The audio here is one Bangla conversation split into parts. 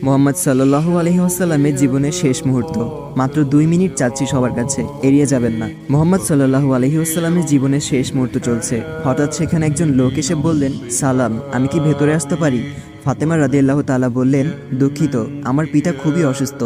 মোহাম্মদ সাল্লাল্লাহু আলাইহি ওয়াসাল্লামের জীবনের শেষ মুহূর্ত। মাত্র 2 মিনিট চাচ্ছি সবার কাছে, এড়িয়ে যাবেন না। মোহাম্মদ সাল্লাল্লাহু আলাইহি ওয়াসাল্লামের জীবনের শেষ মুহূর্ত চলছে। হঠাৎ সেখানে একজন লোক এসে বললেন, সালাম, আমি কি ভেতরে আসতে পারি? ফাতেমা রাদিয়াল্লাহু তাআলা বললেন, দুঃখিত, আমার পিতা খুবই অসুস্থ।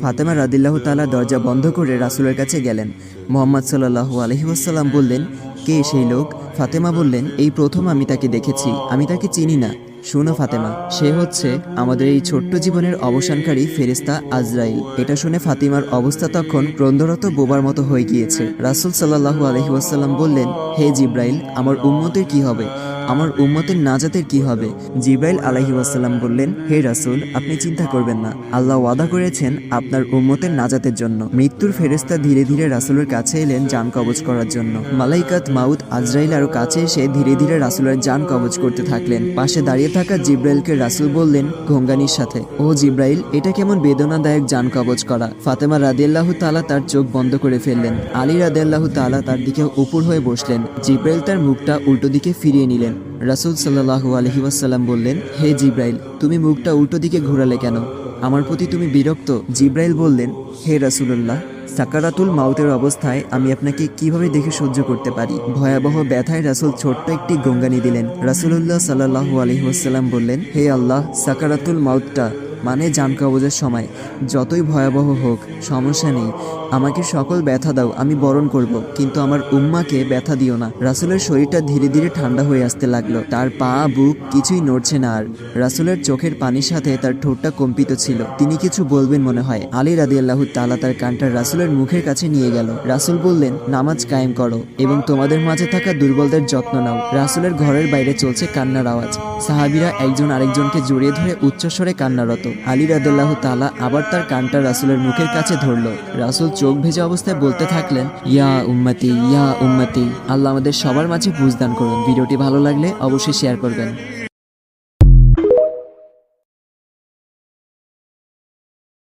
ফাতেমা রাদিয়াল্লাহু তাআলা দরজা বন্ধ করে রাসূলের কাছে গেলেন। মোহাম্মদ সাল্লাল্লাহু আলাইহি ওয়াসাল্লাম বললেন, কে সেই লোক? ফাতেমা বললেন, এই প্রথম আমি তাকে দেখেছি, আমি তাকে চিনি না। শুনো ফাতেমা, সে হচ্ছে আমাদের এই ছোট্ট জীবনের অবসানকারী ফেরেশতা আজরাইল। এটা শুনে ফাতিমার অবস্থা তখন ক্রন্দরত বোবার মতো হয়ে গিয়েছে। রাসূল সাল্লাল্লাহু আলাইহি ওয়াসাল্লাম বললেন, হে জিব্রাইল, আমার উম্মতের কি হবে? আমার উম্মতের নাজাতের কি হবে? জিব্রাইল আলাইহি ওয়াসাল্লাম বললেন, হে রাসূল, আপনি চিন্তা করবেন না, আল্লাহ ওয়াদা করেছেন আপনার উম্মতের নাজাতের জন্য। মৃত্যুর ফেরেশতা ধীরে ধীরে রাসূলের কাছে এলেন জান কবজ করার জন্য। মালাইকাত মাউত আজরাইল আরো কাছে এসে ধীরে ধীরে রাসূলের জান কবজ করতে থাকলেন। পাশে দাঁড়িয়ে থাকা জিব্রাইলকে রাসূল বললেন ঘোঙ্গানির সাথে, ও জিব্রাইল, এটা কেমন বেদনাদায়ক জান কবজ করা। ফাতেমা রাদিয়াল্লাহু তাআলা তার চোখ বন্ধ করে ফেললেন। আলী রাদিয়াল্লাহু তাআলা তার দিকে উপর হয়ে বসলেন। জিব্রাইল তার মুখটা উল্টো দিকে ফিরিয়ে নিলেন। রাসূল সাল্লাল্লাহু আলাইহি ওয়াসাল্লাম বললেন, হে জিব্রাইল, তুমি মুখটা উল্টো দিকে ঘোরালে কেন? আমার প্রতি তুমি বিরক্ত? জিব্রাইল বললেন, হে রাসূলুল্লাহ, সাকারাতুল মাউতের অবস্থায় আমি আপনাকে কিভাবে দেখে সহ্য করতে পারি? ভয়াবহ ব্যথায় রাসূল ছোট্ট একটি গঙ্গানি দিলেন। রাসূলুল্লাহ সাল্লাল্লাহু আলাইহি ওয়াসাল্লাম বললেন, হে আল্লাহ, সাকারাতুল মাউতটা মানে জান কবজের সময় যতই ভয়াবহ হোক সমস্যা নেই, আমাকে সকল ব্যথা দাও, আমি বরণ করব, কিন্তু আমার উম্মাকে ব্যথা দিও না। রাসূলের শরীরটা ধীরে ধীরে ঠান্ডা হয়ে আসতে লাগলো। তার পা বুক কিছুই নড়ছে না আর। রাসূলের চোখের পানির সাথে তার ঠোঁটটা কম্পিত ছিল। তিনি কিছু বলবেন মনে হয়। আলী রাদিয়াল্লাহু তাআলা তার কানটা রাসূলের মুখের কাছে নিয়ে গেল। রাসূল বললেন, নামাজ কায়েম করো এবং তোমাদের মাঝে থাকা দুর্বলদের যত্ন নাও। রাসূলের ঘরের বাইরে চলছে কান্নার আওয়াজ। সাহাবীরা একজন আরেকজনকে জড়িয়ে ধরে উচ্চস্বরে কান্নারত। আলী রাদিয়াল্লাহু তাআলা আবার তার কানটা রাসূলের মুখের কাছে ধরলো। রাসূল চোখ ভেজা অবস্থায় বলতে থাকলেন, ইয়া উম্মতি, ইয়া উম্মতি। আল্লাহ আমাদের সবার মাঝে বুঝদান করুন। ভিডিওটি ভালো লাগলে অবশ্যই শেয়ার করবেন।